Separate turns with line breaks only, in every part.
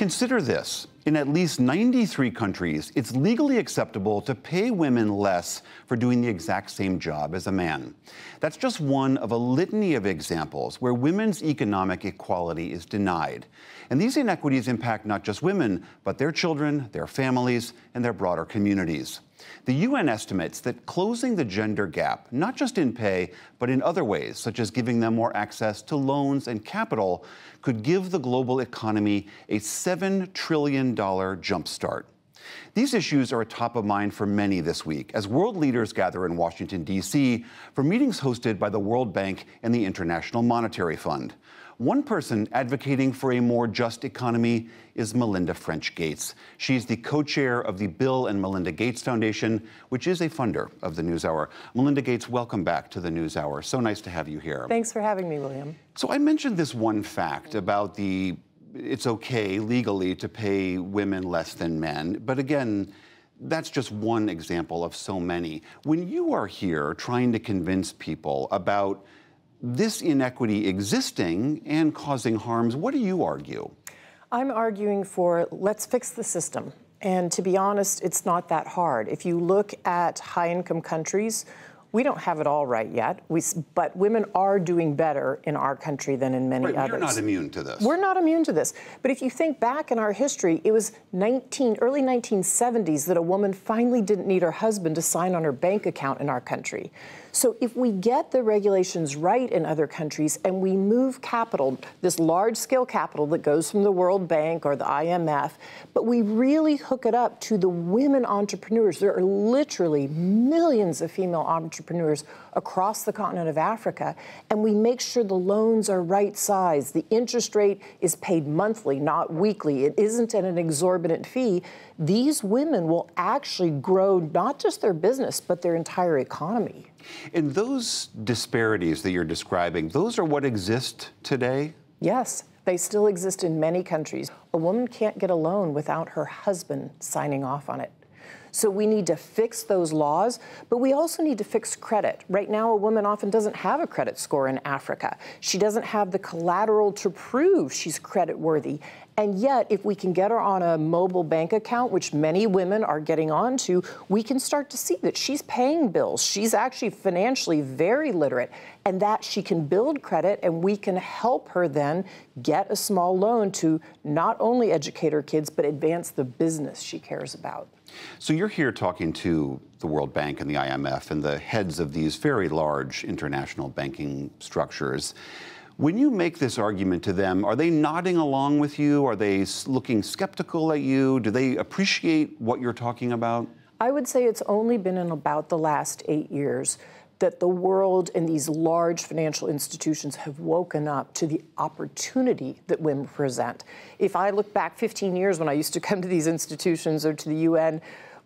Consider this. In at least 93 countries, it's legally acceptable to pay women less for doing the exact same job as a man. That's just one of a litany of examples where women's economic equality is denied. And these inequities impact not just women, but their children, their families, and their broader communities. The UN estimates that closing the gender gap, not just in pay, but in other ways, such as giving them more access to loans and capital, could give the global economy a $7 trillion jumpstart. These issues are top of mind for many this week as world leaders gather in Washington, D.C. for meetings hosted by the World Bank and the International Monetary Fund. One person advocating for a more just economy is Melinda French Gates. She's the co-chair of the Bill and Melinda Gates Foundation, which is a funder of the NewsHour. Melinda Gates, welcome back to the NewsHour. So nice to have you here.
Thanks for having me, William.
So I mentioned this one fact about it's okay legally to pay women less than men, but again, that's just one example of so many. When you are here trying to convince people about this inequity existing and causing harms, what do you argue?
I'm arguing for let's fix the system. And to be honest, it's not that hard. If you look at high-income countries, we don't have it all right yet, but women are doing better in our country than in many others.
We're not immune to this.
We're not immune to this. But if you think back in our history, it was early 1970s that a woman finally didn't need her husband to sign on her bank account in our country. So if we get the regulations right in other countries and we move capital, this large-scale capital that goes from the World Bank or the IMF, but we really hook it up to the women entrepreneurs. There are literally millions of female entrepreneurs across the continent of Africa, and we make sure the loans are right size. The interest rate is paid monthly, not weekly. It isn't at an exorbitant fee. These women will actually grow not just their business, but their entire economy.
And those disparities that you're describing, those are what exist today?
Yes, they still exist in many countries. A woman can't get a loan without her husband signing off on it. So we need to fix those laws, but we also need to fix credit. Right now, a woman often doesn't have a credit score in Africa. She doesn't have the collateral to prove she's credit worthy. And yet, if we can get her on a mobile bank account, which many women are getting onto, we can start to see that she's paying bills. She's actually financially very literate, and that she can build credit, and we can help her then get a small loan to not only educate her kids, but advance the business she cares about.
So you're here talking to the World Bank and the IMF and the heads of these very large international banking structures. When you make this argument to them, are they nodding along with you? Are they looking skeptical at you? Do they appreciate what you're talking about?
I would say it's only been in about the last 8 years that the world and these large financial institutions have woken up to the opportunity that women present. If I look back 15 years when I used to come to these institutions or to the UN,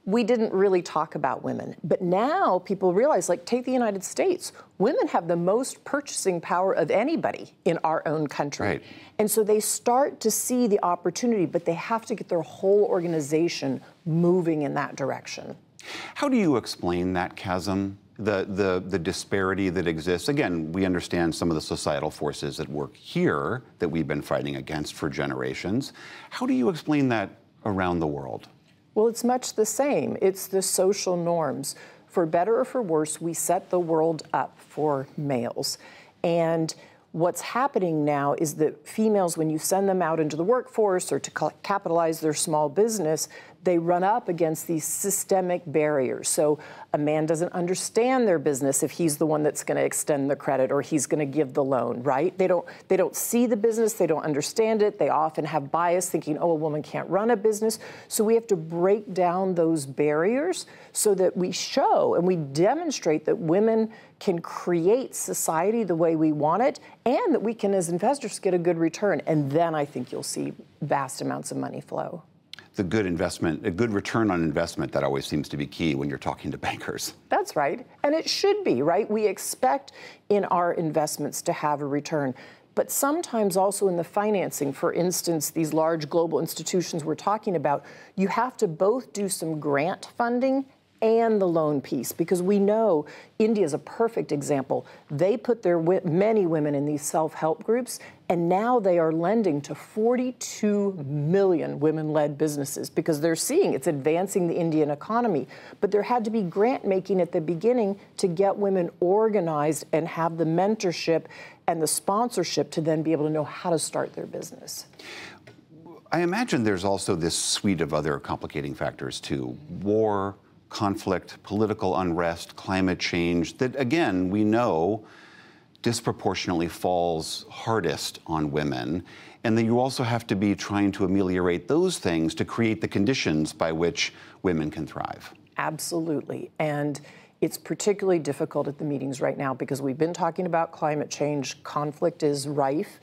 we didn't really talk about women. But now people realize, like, take the United States. Women have the most purchasing power of anybody in our own country.
Right.
And so they start to see the opportunity, but they have to get their whole organization moving in that direction.
How do you explain that chasm? The disparity that exists? Again, we understand some of the societal forces at work here that we've been fighting against for generations. How do you explain that around the world?
Well, it's much the same. It's the social norms. For better or for worse, we set the world up for males. And what's happening now is that females, when you send them out into the workforce or to capitalize their small business, they run up against these systemic barriers. So a man doesn't understand their business if he's the one that's going to extend the credit or he's going to give the loan, right? They don't see the business, they don't understand it. They often have bias thinking, oh, a woman can't run a business. So we have to break down those barriers so that we show and we demonstrate that women can create society the way we want it and that we can, as investors, get a good return. And then I think you'll see vast amounts of money flow.
The good investment, a good return on investment, that always seems to be key when you're talking to bankers.
That's right. And it should be, right? We expect in our investments to have a return. But sometimes also in the financing, for instance, these large global institutions we're talking about, you have to both do some grant funding and the loan piece, because we know India is a perfect example. They put their many women in these self-help groups, and now they are lending to 42 million women-led businesses because they're seeing it's advancing the Indian economy. But there had to be grant making at the beginning to get women organized and have the mentorship and the sponsorship to then be able to know how to start their business.
I imagine there's also this suite of other complicating factors too. War, conflict, political unrest, climate change, that again, we know disproportionately falls hardest on women, and that you also have to be trying to ameliorate those things to create the conditions by which women can thrive.
Absolutely. And it's particularly difficult at the meetings right now because we've been talking about climate change, conflict is rife,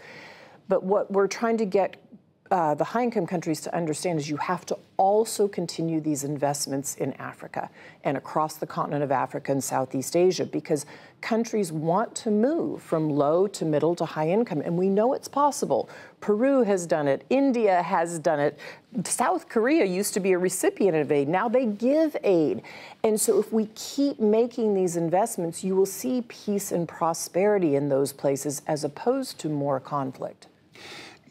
but what we're trying to get the high-income countries to understand is you have to also continue these investments in Africa and across the continent of Africa and Southeast Asia, because countries want to move from low to middle to high income, and we know it's possible. Peru has done it. India has done it. South Korea used to be a recipient of aid. Now they give aid. And so if we keep making these investments, you will see peace and prosperity in those places as opposed to more conflict.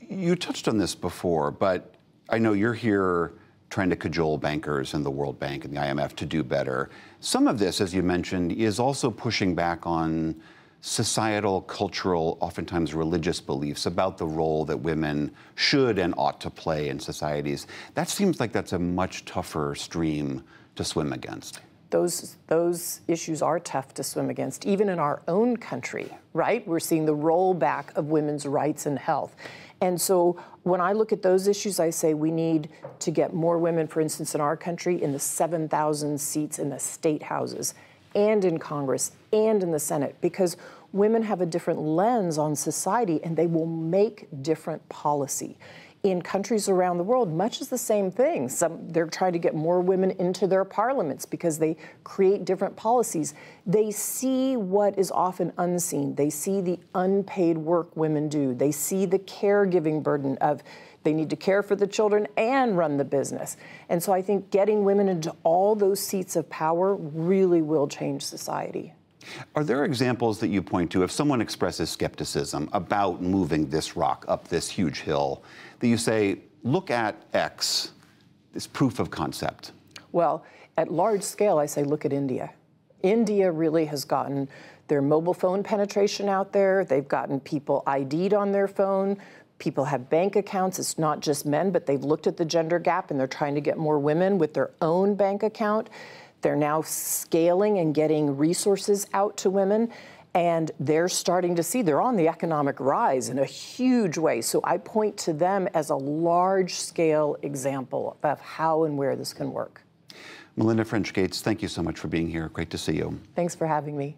You touched on this before, but I know you're here trying to cajole bankers and the World Bank and the IMF to do better. Some of this, as you mentioned, is also pushing back on societal, cultural, oftentimes religious beliefs about the role that women should and ought to play in societies. That seems like that's a much tougher stream to swim against.
Those issues are tough to swim against, even in our own country, right? We're seeing the rollback of women's rights and health. And so when I look at those issues, I say we need to get more women, for instance, in our country, in the 7,000 seats in the state houses and in Congress and in the Senate, because women have a different lens on society and they will make different policy. In countries around the world, much is the same thing. They're trying to get more women into their parliaments because they create different policies. They see what is often unseen. They see the unpaid work women do. They see the caregiving burden of they need to care for the children and run the business. And so I think getting women into all those seats of power really will change society.
Are there examples that you point to if someone expresses skepticism about moving this rock up this huge hill, that you say, look at X, this proof of concept?
Well, at large scale, I say, look at India. India really has gotten their mobile phone penetration out there. They've gotten people ID'd on their phone. People have bank accounts. It's not just men, but they've looked at the gender gap and they're trying to get more women with their own bank account. They're now scaling and getting resources out to women, and they're starting to see they're on the economic rise in a huge way. So I point to them as a large-scale example of how and where this can work.
Melinda French Gates, thank you so much for being here. Great to see you.
Thanks for having me.